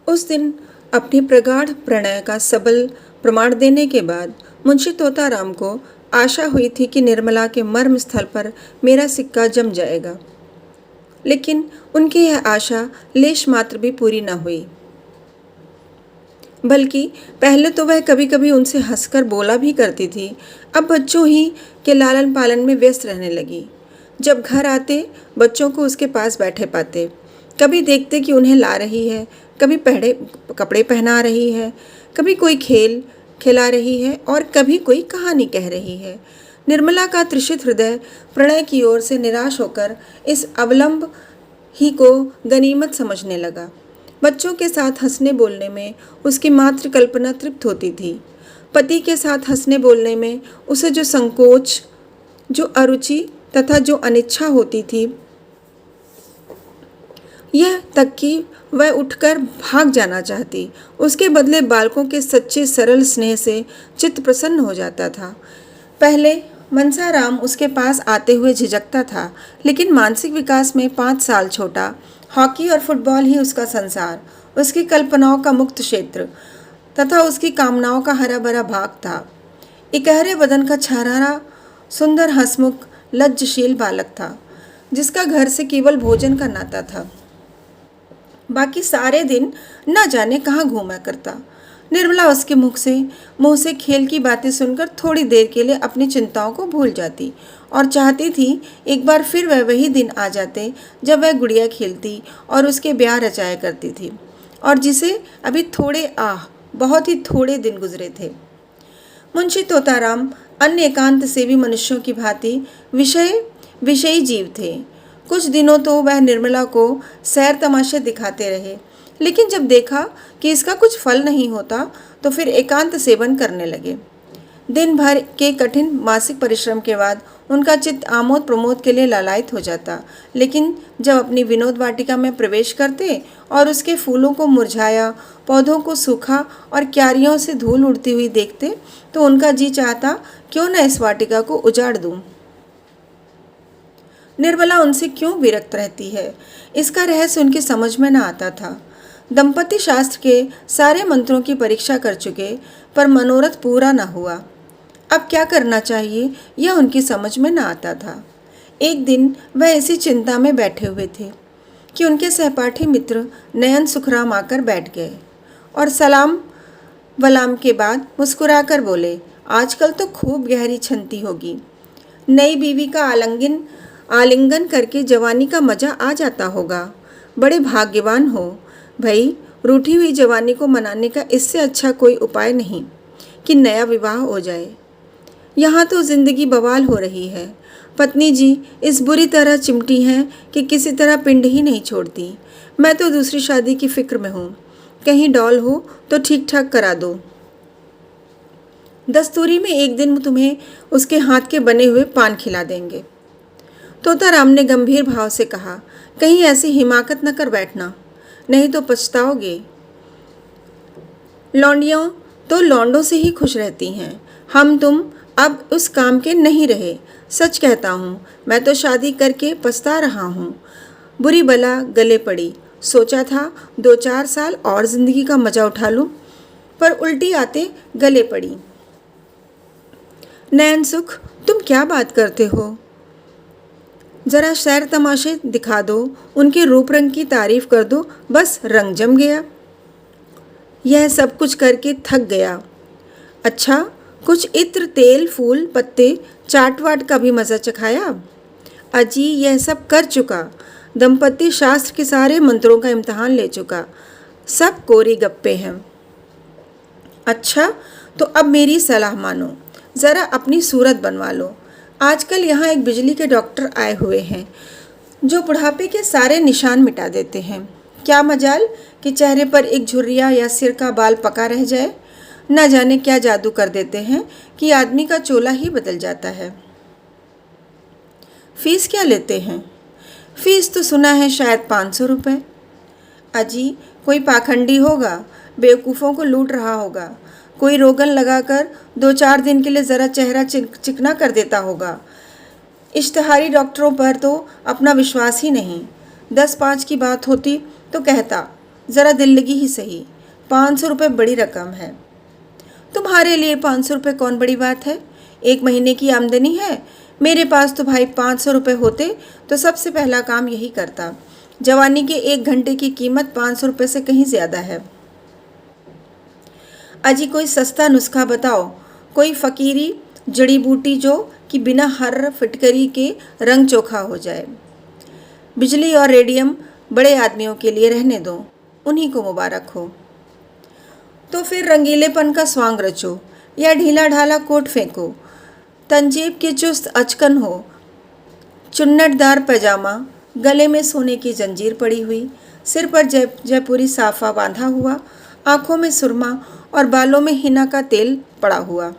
उस दिन अपनी प्रगाढ़ प्रणय का सबल प्रमाण देने के बाद मुंशी तोताराम को आशा हुई थी कि निर्मला के मर्म स्थल पर मेरा सिक्का जम जाएगा, लेकिन उनकी यह आशा लेश मात्र भी पूरी न हुई। बल्कि पहले तो वह कभी कभी उनसे हंसकर बोला भी करती थी, अब बच्चों ही के लालन पालन में व्यस्त रहने लगी। जब घर आते बच्चों को उसके पास बैठे पाते, कभी देखते कि उन्हें ला रही है, कभी पहने कपड़े पहना रही है, कभी कोई खेल खिला रही है और कभी कोई कहानी कह रही है। निर्मला का तृषित हृदय प्रणय की ओर से निराश होकर इस अवलंब ही को गनीमत समझने लगा। बच्चों के साथ हंसने बोलने में उसकी मात्र कल्पना तृप्त होती थी। पति के साथ हंसने बोलने में उसे जो संकोच, जो अरुचि तथा जो अनिच्छा होती थी, यह तक कि वह उठकर भाग जाना चाहती। उसके बदले बालकों के सच्चे सरल स्नेह से चित्त प्रसन्न हो जाता था। पहले मनसाराम उसके पास आते हुए झिझकता था, लेकिन मानसिक विकास में 5 साल छोटा, हॉकी और फुटबॉल ही उसका संसार, उसकी कल्पनाओं का मुक्त क्षेत्र तथा उसकी कामनाओं का हरा भरा भाग था। इकहरे बदन का छारारा सुंदर हंसमुख लज्जशील बालक था, जिसका घर से केवल भोजन का नाता था। बाकी सारे दिन न जाने कहाँ घूमा करता। निर्मला उसके मुंह से खेल की बातें सुनकर थोड़ी देर के लिए अपनी चिंताओं को भूल जाती और चाहती थी एक बार फिर वह वही दिन आ जाते जब वह गुड़िया खेलती और उसके ब्याह रचाया करती थी, और जिसे अभी बहुत ही थोड़े दिन गुजरे थे। मुंशी तोताराम अन्य एकांत सेवी मनुष्यों की भांति विषयी जीव थे। कुछ दिनों तो वह निर्मला को सैर तमाशे दिखाते रहे, लेकिन जब देखा कि इसका कुछ फल नहीं होता तो फिर एकांत सेवन करने लगे। दिन भर के कठिन मासिक परिश्रम के बाद उनका चित्त आमोद प्रमोद के लिए लालायित हो जाता, लेकिन जब अपनी विनोद वाटिका में प्रवेश करते और उसके फूलों को मुरझाया, पौधों को सूखा और क्यारियों से धूल उड़ती हुई देखते तो उनका जी चाहता क्यों न इस वाटिका को उजाड़ दूं। निर्मला उनसे क्यों विरक्त रहती है, इसका रहस्य उनकी समझ में न आता था। दंपति शास्त्र के सारे मंत्रों की परीक्षा कर चुके, पर मनोरथ पूरा न हुआ। अब क्या करना चाहिए यह उनकी समझ में न आता था। एक दिन वह इसी चिंता में बैठे हुए थे कि उनके सहपाठी मित्र नयन सुखराम आकर बैठ गए और सलाम वलाम के बाद मुस्कुराकर बोले, आजकल तो खूब गहरी छंती होगी। नई बीवी का आलिंगन करके जवानी का मजा आ जाता होगा। बड़े भाग्यवान हो भाई, रूठी हुई जवानी को मनाने का इससे अच्छा कोई उपाय नहीं कि नया विवाह हो जाए। यहाँ तो जिंदगी बवाल हो रही है। पत्नी जी इस बुरी तरह चिमटी हैं कि किसी तरह पिंड ही नहीं छोड़ती। मैं तो दूसरी शादी की फिक्र में हूँ, कहीं डॉल हो तो ठीक ठाक करा दो। दस्तूरी में एक दिन तुम्हें उसके हाथ के बने हुए पान खिला देंगे। तोताराम ने गंभीर भाव से कहा, कहीं ऐसी हिमाकत न कर बैठना, नहीं तो पछताओगे। लौंडियों तो लौंडों से ही खुश रहती हैं। हम तुम अब उस काम के नहीं रहे। सच कहता हूँ, मैं तो शादी करके पछता रहा हूँ। बुरी बला गले पड़ी। सोचा था 2-4 साल और जिंदगी का मजा उठा लूँ, पर उल्टी आते गले पड़ी। नैन सुख, तुम क्या बात करते हो? जरा सैर तमाशे दिखा दो, उनके रूप रंग की तारीफ कर दो, बस रंग जम गया। यह सब कुछ करके थक गया। अच्छा, कुछ इत्र तेल फूल पत्ते चाट वाट का भी मज़ा चखाया? अजी यह सब कर चुका। दंपति शास्त्र के सारे मंत्रों का इम्तहान ले चुका। सब कोरी गप्पे हैं। अच्छा, तो अब मेरी सलाह मानो, ज़रा अपनी सूरत बनवा लो। आजकल यहाँ एक बिजली के डॉक्टर आए हुए हैं जो बुढ़ापे के सारे निशान मिटा देते हैं। क्या मजाल कि चेहरे पर एक झुर्रिया या सिर का बाल पका रह जाए। न जाने क्या जादू कर देते हैं कि आदमी का चोला ही बदल जाता है। फीस क्या लेते हैं? फीस तो सुना है शायद 500 रुपये। अजी कोई पाखंडी होगा, बेवकूफ़ों को लूट रहा होगा। कोई रोगन लगाकर 2-4 दिन के लिए ज़रा चेहरा चिकना कर देता होगा। इश्तहारी डॉक्टरों पर तो अपना विश्वास ही नहीं। 10-5 की बात होती तो कहता, ज़रा दिल लगी ही सही, 500 रुपये बड़ी रकम है। तुम्हारे लिए 500 रुपये कौन बड़ी बात है? 1 महीने की आमदनी है। मेरे पास तो भाई 500 रुपये होते तो सबसे पहला काम यही करता। जवानी के 1 घंटे की कीमत 500 रुपये से कहीं ज़्यादा है। अजी कोई सस्ता नुस्खा बताओ, कोई फ़कीरी जड़ी बूटी जो कि बिना हर फिटकरी के रंग चोखा हो जाए। बिजली और रेडियम बड़े आदमियों के लिए रहने दो, उन्हीं को मुबारक हो। तो फिर रंगीलेपन का स्वांग रचो या ढीला ढाला कोट फेंको, तंजीब की चुस्त अचकन हो, चुन्नटदार पैजामा, गले में सोने की जंजीर पड़ी हुई, सिर पर जयपुरी साफा बांधा हुआ, आंखों में सुरमा और बालों में हिना का तेल पड़ा हुआ।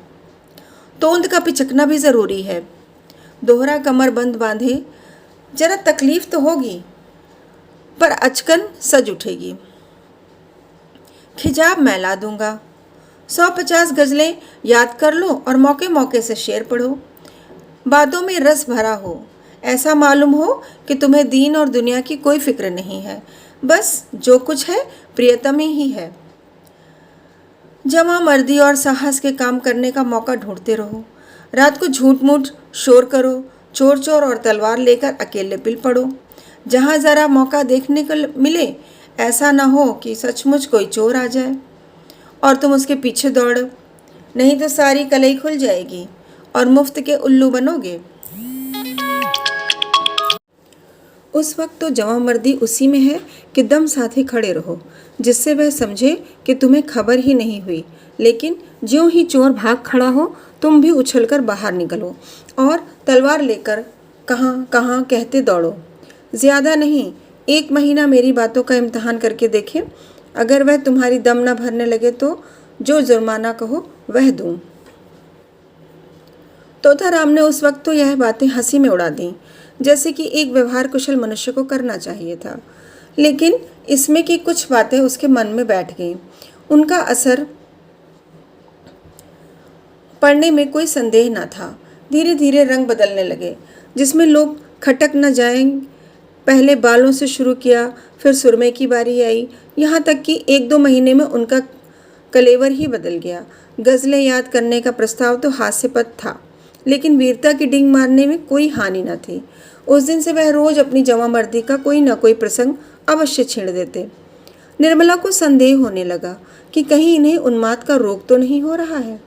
तोंद का पिचकना भी ज़रूरी है। दोहरा कमरबंद बांधे, जरा तकलीफ तो होगी पर अचकन सज उठेगी। खिजाब मैं ला दूंगा। 150 गज़लें याद कर लो और मौके मौके से शेर पढ़ो। बातों में रस भरा हो, ऐसा मालूम हो कि तुम्हें दीन और दुनिया की कोई फिक्र नहीं है, बस जो कुछ है प्रियतम ही है। जमा मर्दी और साहस के काम करने का मौका ढूंढते रहो। रात को झूठ मूठ शोर करो, चोर चोर और तलवार लेकर अकेले पिल पड़ो। जहाँ ज़रा मौका देखने को मिले, ऐसा ना हो कि सचमुच कोई चोर आ जाए और तुम उसके पीछे दौड़ो, नहीं तो सारी कलई खुल जाएगी और मुफ्त के उल्लू बनोगे। उस वक्त तो जवामर्दी उसी में है कि दम साथे खड़े रहो, जिससे वह समझे कि तुम्हें खबर ही नहीं हुई। लेकिन ज्यों ही चोर भाग खड़ा हो, तुम भी उछलकर बाहर निकलो और तलवार लेकर कहाँ कहाँ कहते दौड़ो। ज़्यादा नहीं, 1 महीना मेरी बातों का इम्तहान करके देखें। अगर वह तुम्हारी दम न भरने लगे तो जो जुर्माना कहो वह दूँ। तोताराम ने उस वक्त तो यह बातें हंसी में उड़ा दी, जैसे कि एक व्यवहार कुशल मनुष्य को करना चाहिए था। लेकिन इसमें कि कुछ बातें उसके मन में बैठ गईं। उनका असर पढ़ने में कोई संदेह न था। धीरे धीरे रंग बदलने लगे, जिसमें लोग खटक न जाएं। पहले बालों से शुरू किया, फिर सुरमे की बारी आई, यहाँ तक कि 1-2 महीने में उनका कलेवर ही बदल गया। गज़लें याद करने का प्रस्ताव तो हास्यपद था, लेकिन वीरता की डींग मारने में कोई हानि न थी। उस दिन से वह रोज अपनी जवामर्दी का कोई न कोई प्रसंग अवश्य छेड़ देते। निर्मला को संदेह होने लगा कि कहीं इन्हें उन्माद का रोग तो नहीं हो रहा है।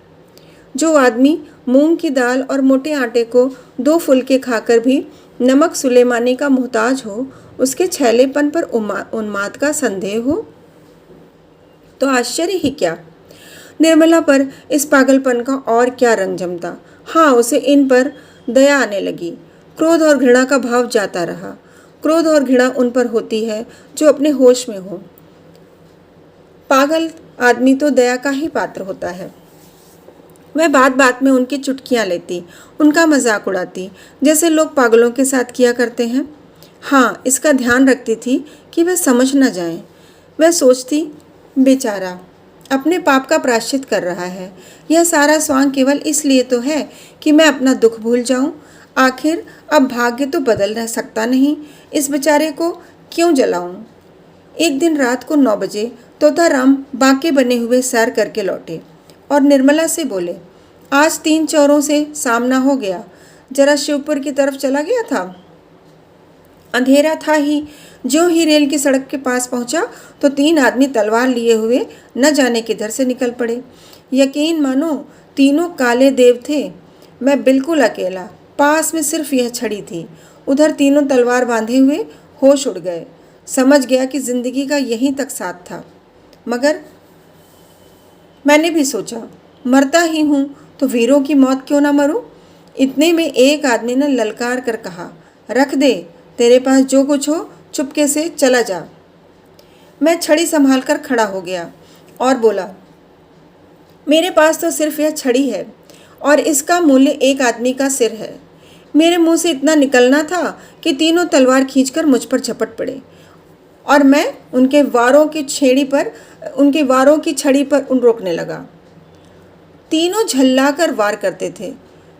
जो आदमी मूंग की दाल और मोटे आटे को 2 फुलके खाकर भी नमक सुलेमानी का मोहताज हो, उसके छैलेपन पर उन्माद का संदेह हो तो आश्चर्य ही क्या। निर्मला पर इस पागलपन का और क्या रंग जमता। हाँ, उसे इन पर दया आने लगी। क्रोध और घृणा का भाव जाता रहा। क्रोध और घृणा उन पर होती है जो अपने होश में हो। पागल आदमी तो दया का ही पात्र होता है। वह बात बात में उनकी चुटकियां लेती, उनका मजाक उड़ाती, जैसे लोग पागलों के साथ किया करते हैं। हाँ, इसका ध्यान रखती थी कि वह समझ न जाएं। वह सोचती, बेचारा अपने पाप का प्रायश्चित कर रहा है। यह सारा स्वांग केवल इसलिए तो है कि मैं अपना दुख भूल जाऊं। आखिर अब भाग्य तो बदल रह सकता नहीं, इस बेचारे को क्यों जलाऊं। एक दिन रात को 9 बजे तोताराम बांके बने हुए सैर करके लौटे और निर्मला से बोले, आज 3 चोरों से सामना हो गया, जरा शिवपुर की तरफ चला गया था। अंधेरा था ही। ज्यों ही रेल की सड़क के पास पहुंचा तो 3 आदमी तलवार लिए हुए न जाने किधर से निकल पड़े। यकीन मानो, तीनों काले देव थे। मैं बिल्कुल अकेला, पास में सिर्फ यह छड़ी थी। उधर तीनों तलवार बांधे हुए होश उड़ गए। समझ गया कि जिंदगी का यहीं तक साथ था। मगर मैंने भी सोचा, मरता ही हूँ तो वीरों की मौत क्यों ना मरूं। इतने में एक आदमी ने ललकार कर कहा, रख दे, तेरे पास जो कुछ हो चुपके से चला जा। मैं छड़ी संभाल कर खड़ा हो गया और बोला, मेरे पास तो सिर्फ यह छड़ी है और इसका मूल्य 1 आदमी का सिर है। मेरे मुंह से इतना निकलना था कि तीनों तलवार खींचकर मुझ पर झपट पड़े और मैं उनके वारों की छड़ी पर उन रोकने लगा। तीनों झल्लाकर वार करते थे।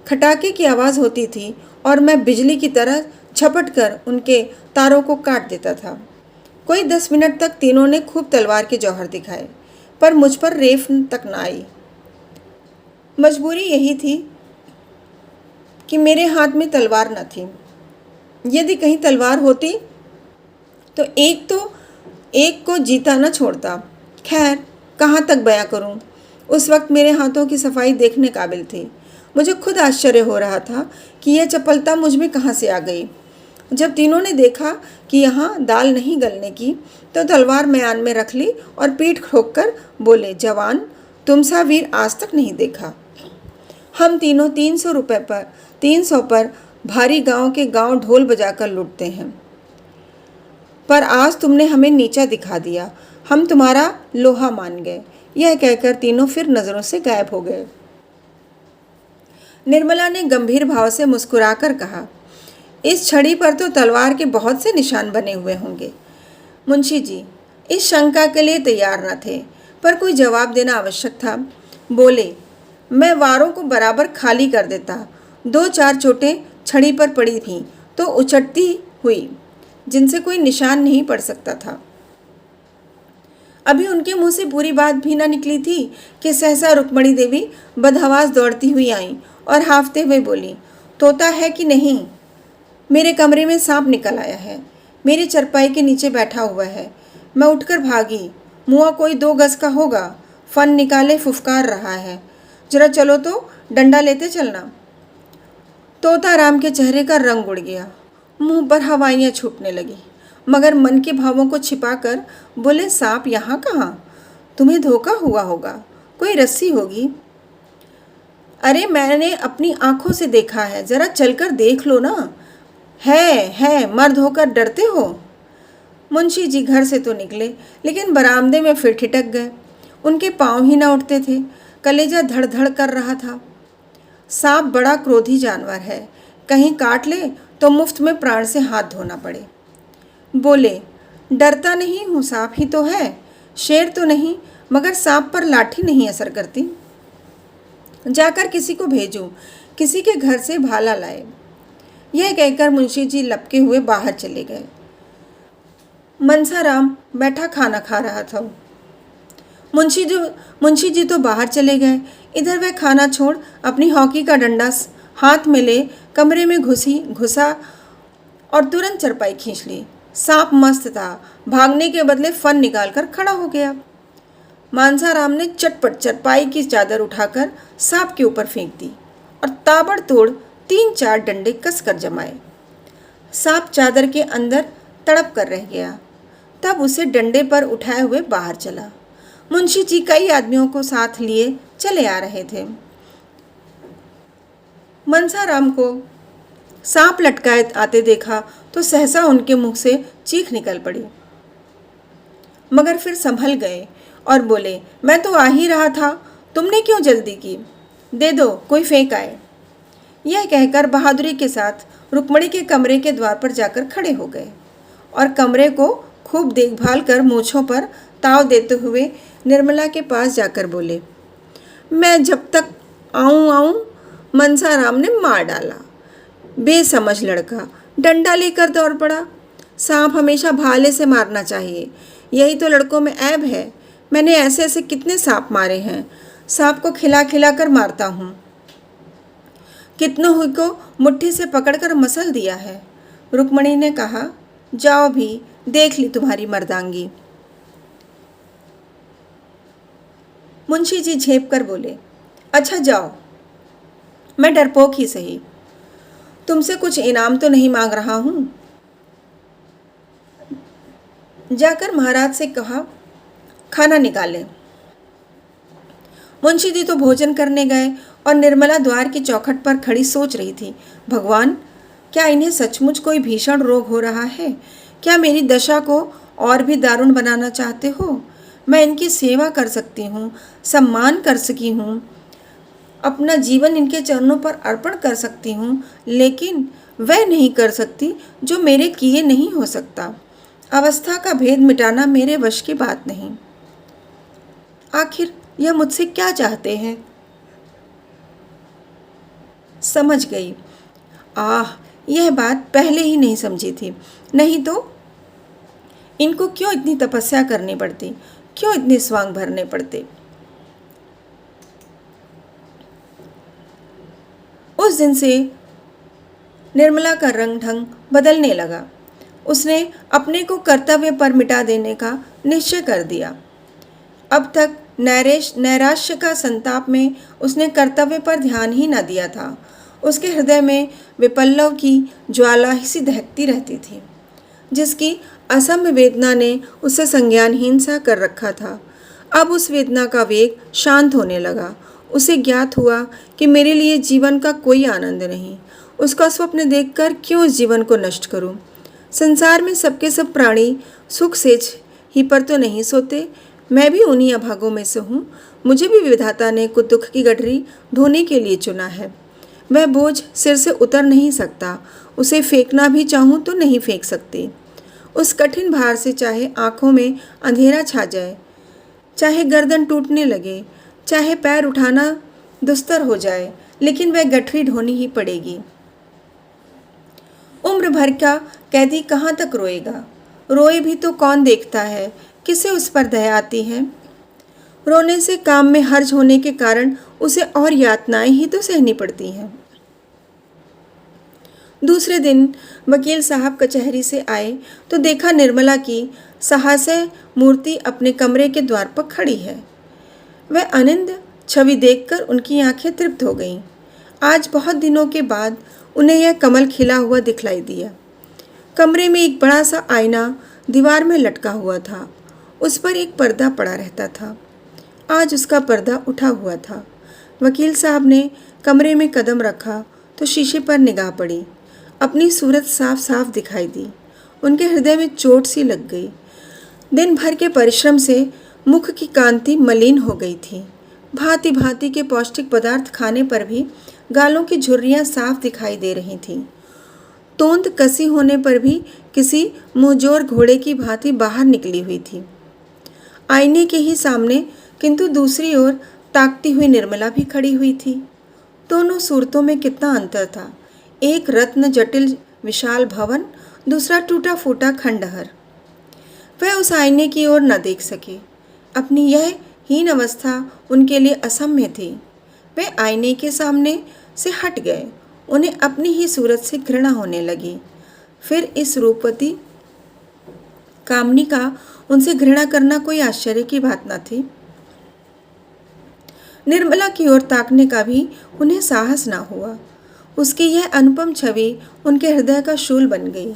खटाके की आवाज़ होती थी और मैं बिजली की तरह झपट कर उनके तारों को काट देता था। कोई 10 मिनट तक तीनों ने खूब तलवार के जौहर दिखाए, पर मुझ पर रेफ तक न आई। मजबूरी यही थी कि मेरे हाथ में तलवार न थी। यदि कहीं तलवार होती तो एक को जीता न छोड़ता। खैर, कहाँ तक बयां करूं। उस वक्त मेरे हाथों की सफाई देखने काबिल थी। मुझे खुद आश्चर्य हो रहा था कि यह चपलता मुझ में कहाँ से आ गई। जब तीनों ने देखा कि यहाँ दाल नहीं गलने की, तो तलवार म्यान में रख ली और पीठ ठोक कर बोले, जवान, तुम सा वीर आज तक नहीं देखा। हम तीनों 300 पर भारी गांव के गांव ढोल बजाकर लूटते हैं, पर आज तुमने हमें नीचा दिखा दिया। हम तुम्हारा लोहा मान गए। यह कहकर तीनों फिर नजरों से गायब हो गए। निर्मला ने गंभीर भाव से मुस्कुराकर कहा, इस छड़ी पर तो तलवार के बहुत से निशान बने हुए होंगे। मुंशी जी इस शंका के लिए तैयार न थे, पर कोई जवाब देना आवश्यक था। बोले, मैं वारों को बराबर खाली कर देता। 2-4 चोटें छड़ी पर पड़ी थीं तो उचटती हुई, जिनसे कोई निशान नहीं पड़ सकता था। अभी उनके मुंह से पूरी बात भी न निकली थी कि सहसा रुक्मणी देवी बदहवास दौड़ती हुई आईं और हाफते हुए बोली, तोता है कि नहीं? मेरे कमरे में सांप निकल आया है। मेरी चरपाई के नीचे बैठा हुआ है। मैं उठकर भागी। मुआ कोई 2 गज का होगा। फन निकाले फुफकार रहा है। जरा चलो तो डंडा लेते चलना। तोता राम के चेहरे का रंग उड़ गया। मुंह पर हवाइयाँ छूटने लगी, मगर मन के भावों को छिपाकर बोले, सांप यहाँ कहाँ? तुम्हें धोखा हुआ होगा। कोई रस्सी होगी। अरे मैंने अपनी आंखों से देखा है, जरा चलकर देख लो ना। है, मर्द होकर डरते हो? मुंशी जी घर से तो निकले, लेकिन बरामदे में फिर ठिठक गए। उनके पाँव ही ना उठते थे। कलेजा धड़ धड़ कर रहा था। सांप बड़ा क्रोधी जानवर है। कहीं काट ले तो मुफ्त में प्राण से हाथ धोना पड़े। बोले, डरता नहीं हूँ, सांप ही तो है। शेर तो नहीं, मगर सांप पर लाठी नहीं असर करती। जाकर किसी को भेजूं, किसी के घर से भाला लाए। यह कहकर मुंशी जी लपके हुए बाहर चले गए। मनसाराम बैठा खाना खा रहा था। मुंशी जी तो बाहर चले गए। इधर वह खाना छोड़ अपनी हॉकी का डंडा हाथ में ले कमरे में घुसा और तुरंत चरपाई खींच ली। सांप मस्त था। भागने के बदले फन निकालकर खड़ा हो गया। मानसाराम ने चटपट चरपाई की चादर उठाकर सांप के ऊपर फेंक दी और ताबड़तोड़ 3-4 डंडे कसकर जमाए। सांप चादर के अंदर तड़प कर रह गया। तब उसे डंडे पर उठाए हुए बाहर चला। मुंशी जी कई आदमियों को साथ लिए चले आ रहे थे। मनसाराम को सांप लटकाए आते देखा तो सहसा उनके मुख से चीख निकल पड़ी, मगर फिर संभल गए और बोले, मैं तो आ ही रहा था। तुमने क्यों जल्दी की? दे दो, कोई फेंक आए। यह कहकर बहादुरी के साथ रुक्मणी के कमरे के द्वार पर जाकर खड़े हो गए और कमरे को खूब देखभाल कर मूँछों पर ताव देते हुए निर्मला के पास जाकर बोले, मैं जब तक आऊं मनसाराम ने मार डाला। बेसमझ लड़का डंडा लेकर दौड़ पड़ा। सांप हमेशा भाले से मारना चाहिए, यही तो लड़कों में ऐब है। मैंने ऐसे ऐसे कितने सांप मारे हैं। सांप को खिला खिला कर मारता हूँ। कितनों हुई को मुट्ठी से पकड़कर मसल दिया है। रुक्मणी ने कहा, जाओ भी, देख ली तुम्हारी मर्दांगी। मुंशी जी झेप कर बोले, अच्छा जाओ, मैं डरपोक ही सही, तुमसे कुछ इनाम तो नहीं मांग रहा हूँ। जाकर महाराज से कहा, खाना निकालें। मुंशी जी तो भोजन करने गए और निर्मला द्वार की चौखट पर खड़ी सोच रही थी, भगवान, क्या इन्हें सचमुच कोई भीषण रोग हो रहा है? क्या मेरी दशा को और भी दारुण बनाना चाहते हो? मैं इनकी सेवा कर सकती हूँ, सम्मान कर सकी हूँ, अपना जीवन इनके चरणों पर अर्पण कर सकती हूँ, लेकिन वह नहीं कर सकती जो मेरे किए नहीं हो सकता। अवस्था का भेद मिटाना मेरे वश की बात नहीं। आखिर यह मुझसे क्या चाहते हैं? समझ गई। आह, यह बात पहले ही नहीं समझी थी। नहीं तो इनको क्यों इतनी तपस्या करनी पड़ती, क्यों इतने स्वांग भरने पड़ते। उस दिन से निर्मला का रंग ढंग बदलने लगा। उसने अपने को कर्तव्य पर मिटा देने का निश्चय कर दिया। अब तक नैराश्य का संताप में उसने कर्तव्य पर ध्यान ही न दिया था। उसके हृदय में विपल्लव की ज्वाला सी दहकती रहती थी, जिसकी असम्य वेदना ने उसे संज्ञानहीन सा कर रखा था। अब उस वेदना का वेग शांत होने लगा। उसे ज्ञात हुआ कि मेरे लिए जीवन का कोई आनंद नहीं। उसका स्वप्न देखकर क्यों इस जीवन को नष्ट करूं? संसार में सबके सब प्राणी सुख सेज ही पर तो नहीं सोते। मैं भी उन्हीं अभागों में से हूँ। मुझे भी विधाता ने कुछ दुख की गठरी ढोने के लिए चुना है। वह बोझ सिर से उतर नहीं सकता। उसे फेंकना भी चाहूँ तो नहीं फेंक सकती। उस कठिन भार से चाहे आंखों में अंधेरा छा जाए, चाहे गर्दन टूटने लगे, चाहे पैर उठाना दुस्तर हो जाए, लेकिन वह गठरी ढोनी ही पड़ेगी। उम्र भर का कैदी कहाँ तक रोएगा? रोए भी तो कौन देखता है? किसे उस पर दया आती है? रोने से काम में हर्ज होने के कारण उसे और यातनाएं ही तो सहनी पड़ती हैं। दूसरे दिन वकील साहब कचहरी से आए तो देखा निर्मला की सहास्य मूर्ति अपने कमरे के द्वार पर खड़ी है। वह अनिंद छवि देखकर उनकी आंखें तृप्त हो गईं। आज बहुत दिनों के बाद उन्हें यह कमल खिला हुआ दिखलाई दिया। कमरे में एक बड़ा सा आईना दीवार में लटका हुआ था। उस पर एक पर्दा पड़ा रहता था। आज उसका पर्दा उठा हुआ था। वकील साहब ने कमरे में कदम रखा तो शीशे पर निगाह पड़ी। अपनी सूरत साफ साफ दिखाई दी। उनके हृदय में चोट सी लग गई। दिन भर के परिश्रम से मुख की कांति मलिन हो गई थी। भांति भांति के पौष्टिक पदार्थ खाने पर भी गालों की झुर्रियाँ साफ दिखाई दे रही थीं। तोंद कसी होने पर भी किसी मुंहजोर घोड़े की भांति बाहर निकली हुई थी। आईने के ही सामने किंतु दूसरी ओर ताकती हुई निर्मला भी खड़ी हुई थी। दोनों सूरतों में कितना अंतर था। एक रत्न जटिल विशाल भवन, दूसरा टूटा फूटा खंडहर। वह उस आईने की ओर न देख सके। अपनी यह हीन अवस्था उनके लिए असम्य थी। वे आईने के सामने से हट गए। उन्हें अपनी ही सूरत से घृणा होने लगी। फिर इस रूपवती कामनी का उनसे घृणा करना कोई आश्चर्य की बात न थी। निर्मला की ओर ताकने का भी उन्हें साहस न हुआ। उसकी यह अनुपम छवि उनके हृदय का शूल बन गई।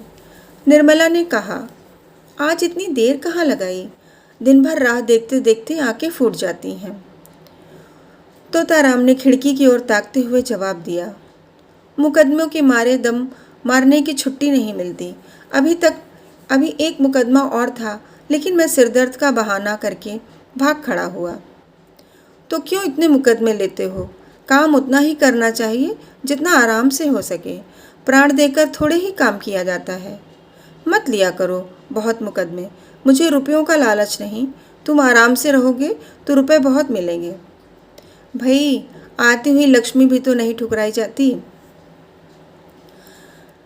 निर्मला ने कहा, आज इतनी देर कहाँ लगाई? दिन भर राह देखते देखते आंखें फूट जाती हैं। तोताराम ने खिड़की की ओर ताकते हुए जवाब दिया, मुकदमों के मारे दम मारने की छुट्टी नहीं मिलती। अभी एक मुकदमा और था, लेकिन मैं सिरदर्द का बहाना करके भाग खड़ा हुआ। तो क्यों इतने मुकदमे लेते हो? काम उतना ही करना चाहिए जितना आराम से हो सके। प्राण देकर थोड़े ही काम किया जाता है। मत लिया करो बहुत मुकदमे। मुझे रुपयों का लालच नहीं। तुम आराम से रहोगे तो रुपए बहुत मिलेंगे। भाई, आती हुई लक्ष्मी भी तो नहीं ठुकराई जाती।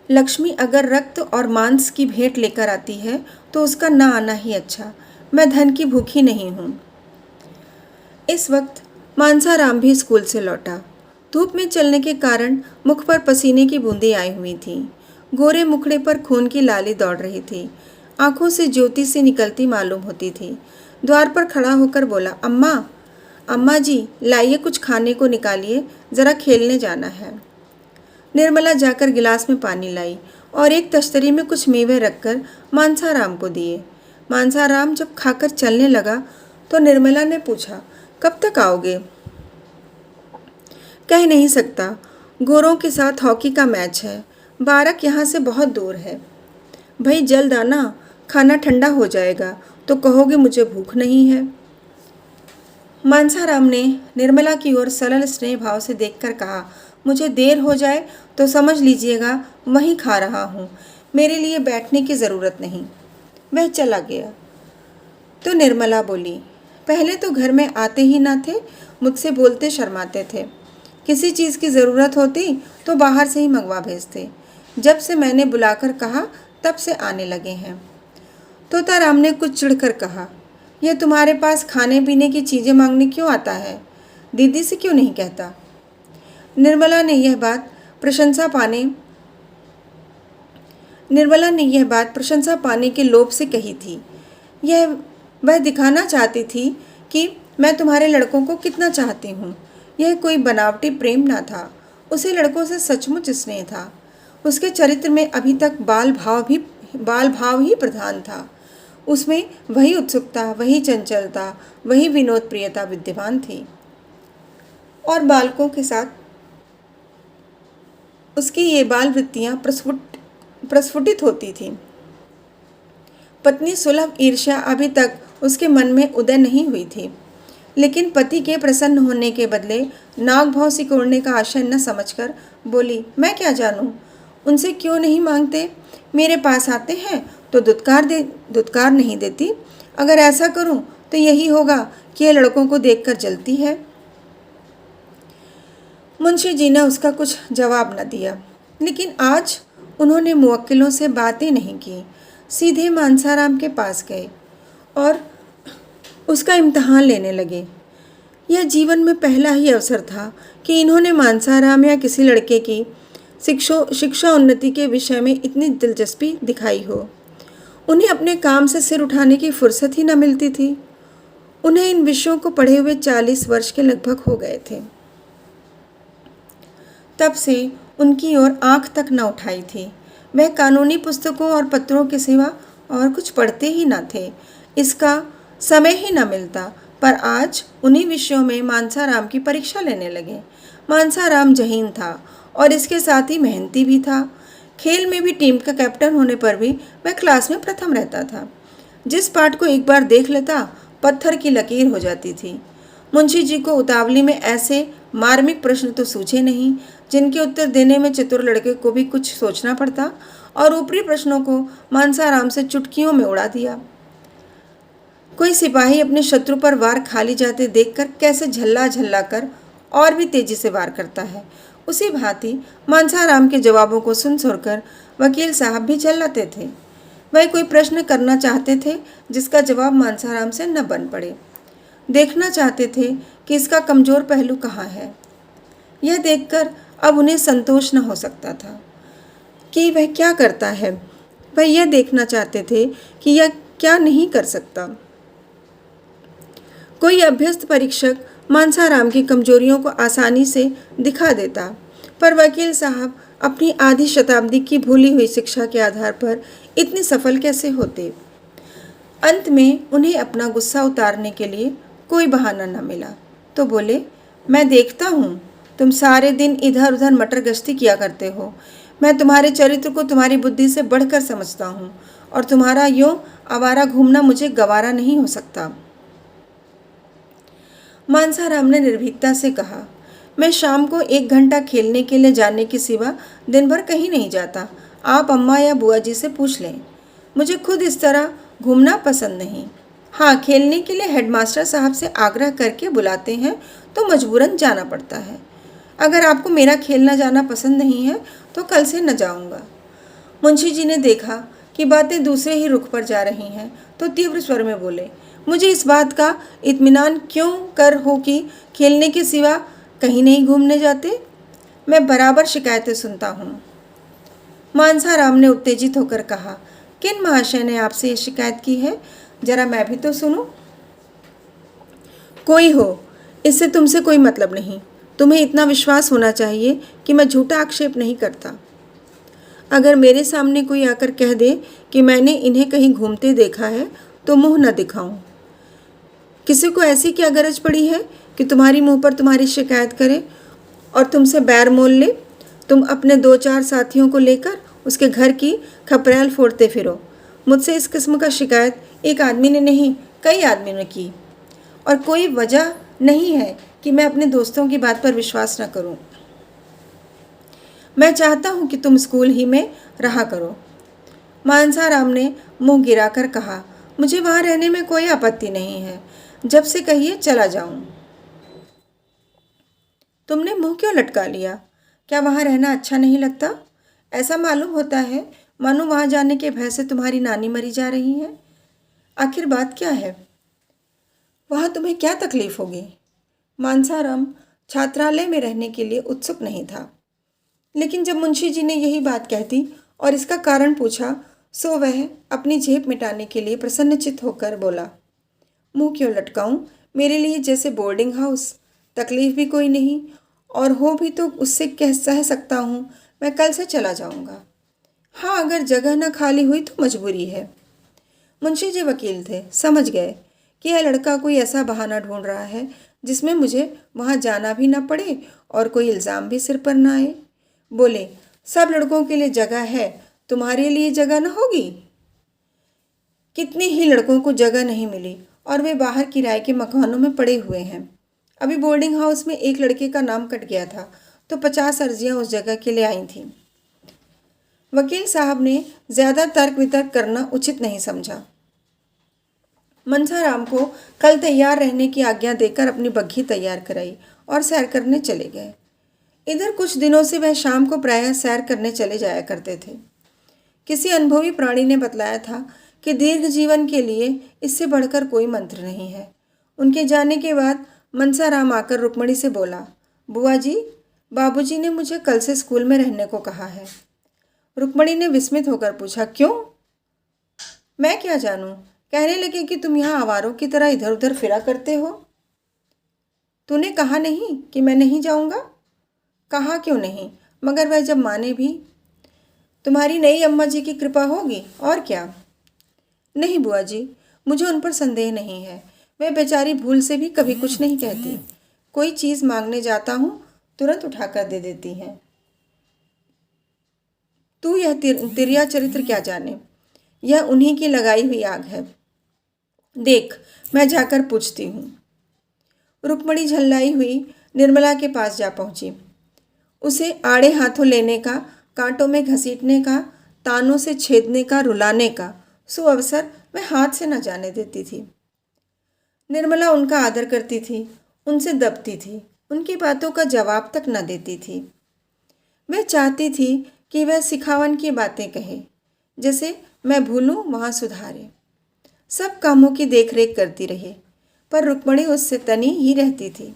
लक्ष्मी अगर रक्त और मांस की भेंट लेकर आती है तो उसका ना आना ही अच्छा। मैं धन की भूखी नहीं हूँ। इस वक्त मानसाराम भी स्कूल से लौटा। धूप में चलने के कारण मुख पर पसीने की बूंदें आई हुई थीं। गोरे मुखड़े पर खून की लाली दौड़ रही थी। आंखों से ज्योति सी निकलती मालूम होती थी। द्वार पर खड़ा होकर बोला, अम्मा, अम्मा जी, लाइए कुछ खाने को निकालिए, ज़रा खेलने जाना है। निर्मला जाकर गिलास में पानी लाई और एक तश्तरी में कुछ मेवे रखकर मानसाराम को दिए। मानसाराम जब खाकर चलने लगा तो निर्मला ने पूछा, कब तक आओगे? कह नहीं सकता। गोरों के साथ हॉकी का मैच है। बारक यहाँ से बहुत दूर है। भाई जल्द आना, खाना ठंडा हो जाएगा तो कहोगे मुझे भूख नहीं है। मानसाराम ने निर्मला की ओर सरल स्नेह भाव से देखकर कहा, मुझे देर हो जाए तो समझ लीजिएगा वहीं खा रहा हूँ। मेरे लिए बैठने की ज़रूरत नहीं। वह चला गया तो निर्मला बोली, पहले तो घर में आते ही ना थे, मुझसे बोलते शर्माते थे। किसी चीज़ की ज़रूरत होती तो बाहर से ही मंगवा भेजते। जब से मैंने बुलाकर कहा तब से आने लगे हैं। तोताराम ने कुछ चिढ़कर कहा, यह तुम्हारे पास खाने पीने की चीज़ें मांगने क्यों आता है? दीदी से क्यों नहीं कहता? निर्मला ने यह बात प्रशंसा पाने के लोभ से कही थी। वह दिखाना चाहती थी कि मैं तुम्हारे लड़कों को कितना चाहती हूँ। यह कोई बनावटी प्रेम ना था, उसे लड़कों से सचमुच स्नेह था। उसके चरित्र में अभी तक बाल भाव ही प्रधान था। उसमें वही उत्सुकता, वही चंचलता, वही विनोद प्रियता विद्यमान थी और बालकों के साथ उसकी ये बाल वृत्तियाँ प्रस्फुटित होती थीं। पत्नी सुलभ ईर्ष्या अभी तक उसके मन में उदय नहीं हुई थी, लेकिन पति के प्रसन्न होने के बदले नाग भाव सिकोड़ने का आशय न समझकर बोली, मैं क्या जानूं, उनसे क्यों नहीं मांगते? मेरे पास आते हैं तो दुत्कार नहीं देती। अगर ऐसा करूं तो यही होगा कि यह लड़कों को देखकर जलती है। मुंशी जी ने उसका कुछ जवाब न दिया, लेकिन आज उन्होंने मुवक्किलों से बातें नहीं की। सीधे मानसाराम के पास गए और उसका इम्तहान लेने लगे। यह जीवन में पहला ही अवसर था कि इन्होंने मानसाराम या किसी लड़के की शिक्षा उन्नति के विषय में इतनी दिलचस्पी दिखाई हो। उन्हें अपने काम से सिर उठाने की फुर्सत ही न मिलती थी। उन्हें इन विषयों को पढ़े हुए 40 वर्ष के लगभग हो गए थे। तब से उनकी ओर आंख तक न उठाई थी। वह कानूनी पुस्तकों और पत्रों के सिवा और कुछ पढ़ते ही न थे। इसका समय ही न मिलता। पर आज उन्हीं विषयों में मानसाराम की परीक्षा लेने लगे। मानसाराम जहीन था और इसके साथ ही मेहनती भी था। खेल में भी टीम का कैप्टन होने पर भी वह क्लास में प्रथम रहता था। जिस पाठ को एक बार देख लेता, पत्थर की लकीर हो जाती थी। मुंशी जी को उतावली में ऐसे मार्मिक प्रश्न तो सूझे नहीं, जिनके उत्तर देने में चतुर लड़के को भी कुछ सोचना पड़ता, और ऊपरी प्रश्नों को मानसाराम से चुटकियों में उड़ा दिया। कोई सिपाही अपने शत्रु पर वार खाली जाते देखकर कैसे झल्ला झल्ला कर और भी तेजी से वार करता है, उसी भांति मानसाराम के जवाबों को सुन सुनकर वकील साहब भी झल्लाते थे। वह कोई प्रश्न करना चाहते थे जिसका जवाब मानसाराम से न बन पड़े। देखना चाहते थे कि इसका कमजोर पहलू कहाँ है। यह देखकर अब उन्हें संतोष न हो सकता था कि वह क्या करता है। वह यह देखना चाहते थे कि यह क्या नहीं कर सकता। कोई अभ्यस्त परीक्षक मानसाराम की कमजोरियों को आसानी से दिखा देता, पर वकील साहब अपनी आधी शताब्दी की भूली हुई शिक्षा के आधार पर इतने सफल कैसे होते। अंत में उन्हें अपना गुस्सा उतारने के लिए कोई बहाना न मिला, तो बोले, मैं देखता हूँ तुम सारे दिन इधर उधर मटर गश्ती किया करते हो। मैं तुम्हारे चरित्र को तुम्हारी बुद्धि से बढ़कर समझता हूँ, और तुम्हारा यूं आवारा घूमना मुझे गवारा नहीं हो सकता। मानसाराम ने निर्भीकता से कहा, मैं शाम को 1 घंटा खेलने के लिए जाने के सिवा दिन भर कहीं नहीं जाता। आप अम्मा या बुआ जी से पूछ लें। मुझे खुद इस तरह घूमना पसंद नहीं। हाँ, खेलने के लिए हेडमास्टर साहब से आग्रह करके बुलाते हैं तो मजबूरन जाना पड़ता है। अगर आपको मेरा खेलना जाना पसंद नहीं है तो कल से न जाऊंगा। मुंशी जी ने देखा कि बातें दूसरे ही रुख पर जा रही हैं, तो तीव्र स्वर में बोले, मुझे इस बात का इत्मीनान क्यों कर हो कि खेलने के सिवा कहीं नहीं घूमने जाते? मैं बराबर शिकायतें सुनता हूँ। मानसाराम ने उत्तेजित होकर कहा, किन महाशय ने आपसे ये शिकायत की है? जरा मैं भी तो सुनूं। कोई हो, इससे तुमसे कोई मतलब नहीं। तुम्हें इतना विश्वास होना चाहिए कि मैं झूठा आक्षेप नहीं करता। अगर मेरे सामने कोई आकर कह दे कि मैंने इन्हें कहीं घूमते देखा है तो मुंह न दिखाऊं। किसी को ऐसी क्या गरज पड़ी है कि तुम्हारी मुंह पर तुम्हारी शिकायत करे और तुमसे बैर मोल ले? तुम अपने 2-4 साथियों को लेकर उसके घर की खपरेल फोड़ते फिरो। मुझसे इस किस्म का शिकायत एक आदमी ने नहीं, कई आदमियों ने की, और कोई वजह नहीं है कि मैं अपने दोस्तों की बात पर विश्वास न करूं। मैं चाहता हूं कि तुम स्कूल ही में रहा करो। मानसाराम ने मुंह गिराकर कहा, मुझे वहां रहने में कोई आपत्ति नहीं है। जब से कहिए चला जाऊं। तुमने मुंह क्यों लटका लिया? क्या वहां रहना अच्छा नहीं लगता? ऐसा मालूम होता है मानो वहां जाने के भय से तुम्हारी नानी मरी जा रही है। आखिर बात क्या है? वहाँ तुम्हें क्या तकलीफ होगी? मानसाराम छात्रालय में रहने के लिए उत्सुक नहीं था, लेकिन जब मुंशी जी ने यही बात कह दी और इसका कारण पूछा, सो वह अपनी झेप मिटाने के लिए प्रसन्नचित्त होकर बोला, मुंह क्यों लटकाऊं? मेरे लिए जैसे बोर्डिंग हाउस, तकलीफ भी कोई नहीं, और हो भी तो उससे कह सह सकता हूँ। मैं कल से चला जाऊँगा। हाँ, अगर जगह न खाली हुई तो मजबूरी है। मुंशी जी वकील थे, समझ गए कि यह लड़का कोई ऐसा बहाना ढूंढ रहा है जिसमें मुझे वहाँ जाना भी ना पड़े और कोई इल्ज़ाम भी सिर पर ना आए। बोले, सब लड़कों के लिए जगह है, तुम्हारे लिए जगह न होगी? कितने ही लड़कों को जगह नहीं मिली और वे बाहर किराए के मकानों में पड़े हुए हैं। अभी बोर्डिंग हाउस में एक लड़के का नाम कट गया था तो 50 अर्जियां उस जगह के लिए आई थीं। वकील साहब ने ज़्यादा तर्क वितर्क करना उचित नहीं समझा। मनसाराम को कल तैयार रहने की आज्ञा देकर अपनी बग्घी तैयार कराई और सैर करने चले गए। इधर कुछ दिनों से वह शाम को प्रायः सैर करने चले जाया करते थे। किसी अनुभवी प्राणी ने बतलाया था कि दीर्घ जीवन के लिए इससे बढ़कर कोई मंत्र नहीं है। उनके जाने के बाद मनसाराम आकर रुक्मणी से बोला, बुआ जी, बाबूजी ने मुझे कल से स्कूल में रहने को कहा है। रुक्मणी ने विस्मित होकर पूछा, क्यों? मैं क्या जानूं? कहने लगे कि तुम यहाँ आवारों की तरह इधर उधर फिरा करते हो। तूने कहा नहीं कि मैं नहीं जाऊँगा? कहा क्यों नहीं, मगर वह जब माने भी। तुम्हारी नई अम्मा जी की कृपा होगी, और क्या। नहीं बुआ जी, मुझे उन पर संदेह नहीं है। वे बेचारी भूल से भी कभी कुछ नहीं कहती। कोई चीज़ मांगने जाता हूँ तुरंत उठाकर दे देती हैं। तू यह तिरिया चरित्र क्या जाने, यह उन्हीं की लगाई हुई आग है। देख, मैं जाकर पूछती हूँ। रुक्मणी झल्लाई हुई निर्मला के पास जा पहुँची। उसे आड़े हाथों लेने का, कांटों में घसीटने का, तानों से छेदने का, रुलाने का सुअवसर वह हाथ से न जाने देती थी। निर्मला उनका आदर करती थी, उनसे दबती थी, उनकी बातों का जवाब तक न देती थी। वह चाहती थी कि वह सिखावन की बातें कहे, जैसे मैं भूलूं वहाँ सुधारे। सब कामों की देखरेख करती रही, पर रुक्मणी उससे तनी ही रहती थी।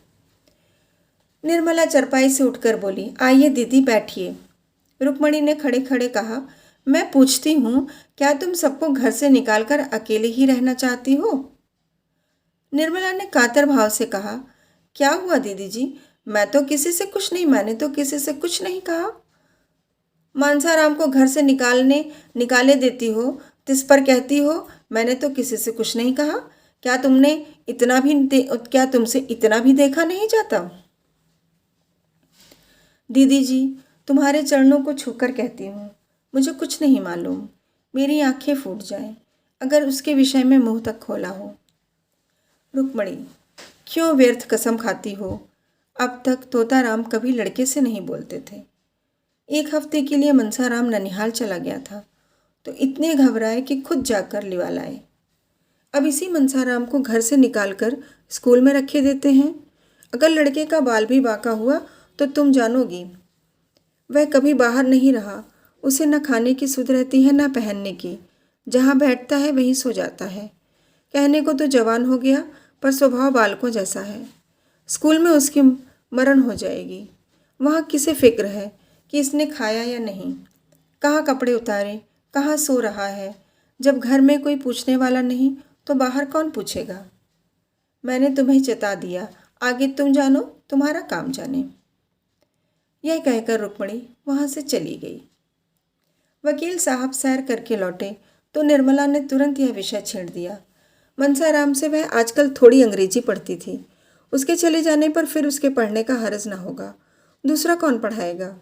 निर्मला चरपाई से उठकर बोली, आइए दीदी, बैठिए। रुक्मणी ने खड़े खड़े कहा, मैं पूछती हूँ, क्या तुम सबको घर से निकालकर अकेले ही रहना चाहती हो? निर्मला ने कातर भाव से कहा, क्या हुआ दीदी जी? मैं तो किसी से कुछ नहीं, मैंने तो किसी से कुछ नहीं कहा। मानसाराम को घर से निकाले देती हो, तिस पर कहती हो मैंने तो किसी से कुछ नहीं कहा। क्या तुमसे इतना भी देखा नहीं जाता? दीदी जी, तुम्हारे चरणों को छूकर कहती हूँ, मुझे कुछ नहीं मालूम। मेरी आंखें फूट जाएं अगर उसके विषय में मुंह तक खोला हो। रुक्मणी, क्यों व्यर्थ कसम खाती हो? अब तक तोताराम कभी लड़के से नहीं बोलते थे। एक हफ्ते के लिए मनसाराम ननिहाल चला गया था तो इतने घबराए कि खुद जाकर लिवा लाए। अब इसी मनसाराम को घर से निकालकर स्कूल में रखे देते हैं। अगर लड़के का बाल भी बांका हुआ तो तुम जानोगी। वह कभी बाहर नहीं रहा, उसे न खाने की सुध रहती है न पहनने की। जहाँ बैठता है वहीं सो जाता है। कहने को तो जवान हो गया, पर स्वभाव बालकों जैसा है। स्कूल में उसकी मरण हो जाएगी। वहाँ किसे फिक्र है कि इसने खाया या नहीं, कहाँ कपड़े उतारे, कहाँ सो रहा है। जब घर में कोई पूछने वाला नहीं तो बाहर कौन पूछेगा? मैंने तुम्हें चेता दिया, आगे तुम जानो, तुम्हारा काम जाने। यह कहकर रुक्मणी वहाँ से चली गई। वकील साहब सैर करके लौटे तो निर्मला ने तुरंत यह विषय छेड़ दिया। मनसाराम से वह आजकल थोड़ी अंग्रेजी पढ़ती थी। उसके चले जाने पर फिर उसके पढ़ने का हर्ज ना होगा। दूसरा कौन पढ़ाएगा?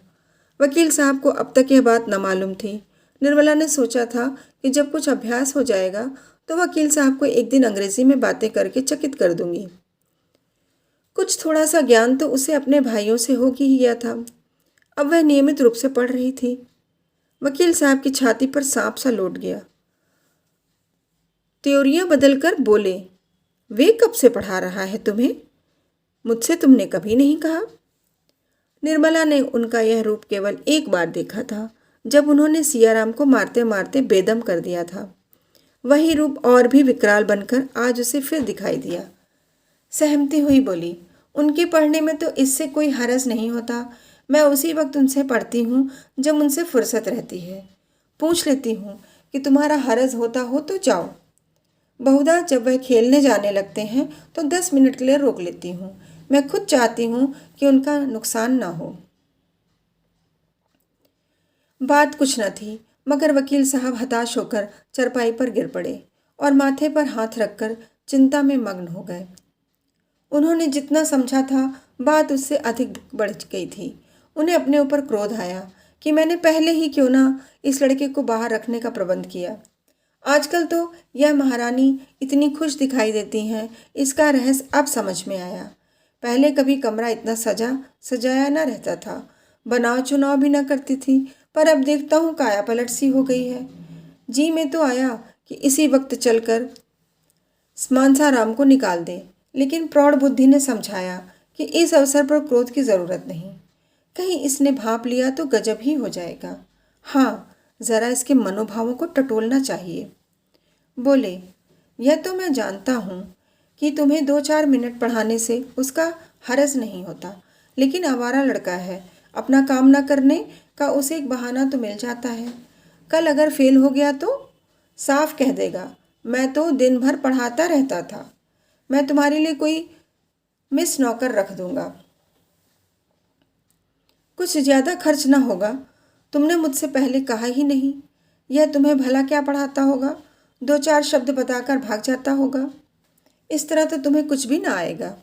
वकील साहब को अब तक यह बात न मालूम थी। निर्मला ने सोचा था कि जब कुछ अभ्यास हो जाएगा तो वकील साहब को एक दिन अंग्रेजी में बातें करके चकित कर दूंगी। कुछ थोड़ा सा ज्ञान तो उसे अपने भाइयों से हो ही गया था। अब वह नियमित रूप से पढ़ रही थी। वकील साहब की छाती पर सांप सा लौट गया। त्योरियां बदलकर बोले, वे कब से पढ़ा रहा है तुम्हें? मुझसे तुमने कभी नहीं कहा। निर्मला ने उनका यह रूप केवल एक बार देखा था, जब उन्होंने सियाराम को मारते मारते बेदम कर दिया था। वही रूप और भी विकराल बनकर आज उसे फिर दिखाई दिया। सहमती हुई बोली, उनके पढ़ने में तो इससे कोई हरज नहीं होता। मैं उसी वक्त उनसे पढ़ती हूँ जब उनसे फुर्सत रहती है। पूछ लेती हूँ कि तुम्हारा हरज होता हो तो जाओ। बहुधा जब वह खेलने जाने लगते हैं तो 10 मिनट के लिए रोक लेती हूँ। मैं खुद चाहती हूँ कि उनका नुकसान ना हो। बात कुछ न थी, मगर वकील साहब हताश होकर चरपाई पर गिर पड़े और माथे पर हाथ रखकर चिंता में मग्न हो गए। उन्होंने जितना समझा था बात उससे अधिक बढ़ गई थी। उन्हें अपने ऊपर क्रोध आया कि मैंने पहले ही क्यों ना इस लड़के को बाहर रखने का प्रबंध किया। आजकल तो यह महारानी इतनी खुश दिखाई देती हैं, इसका रहस्य अब समझ में आया। पहले कभी कमरा इतना सजाया न रहता था, बनाव चुनाव भी न करती थी, पर अब देखता हूँ काया पलट सी हो गई है। जी में तो आया कि इसी वक्त चलकर मानसाराम को निकाल दे, लेकिन प्रौढ़ बुद्धि ने समझाया कि इस अवसर पर क्रोध की ज़रूरत नहीं। कहीं इसने भांप लिया तो गजब ही हो जाएगा। हाँ, ज़रा इसके मनोभावों को टटोलना चाहिए। बोले, यह तो मैं जानता हूँ कि तुम्हें 2-4 मिनट पढ़ाने से उसका हरज नहीं होता, लेकिन आवारा लड़का है, अपना काम न करने का उसे एक बहाना तो मिल जाता है। कल अगर फेल हो गया तो साफ कह देगा, मैं तो दिन भर पढ़ाता रहता था। मैं तुम्हारे लिए कोई मिस नौकर रख दूंगा। कुछ ज़्यादा खर्च ना होगा। तुमने मुझसे पहले कहा ही नहीं। यह तुम्हें भला क्या पढ़ाता होगा, 2-4 शब्द बताकर भाग जाता होगा। इस तरह तो तुम्हें कुछ भी ना आएगा।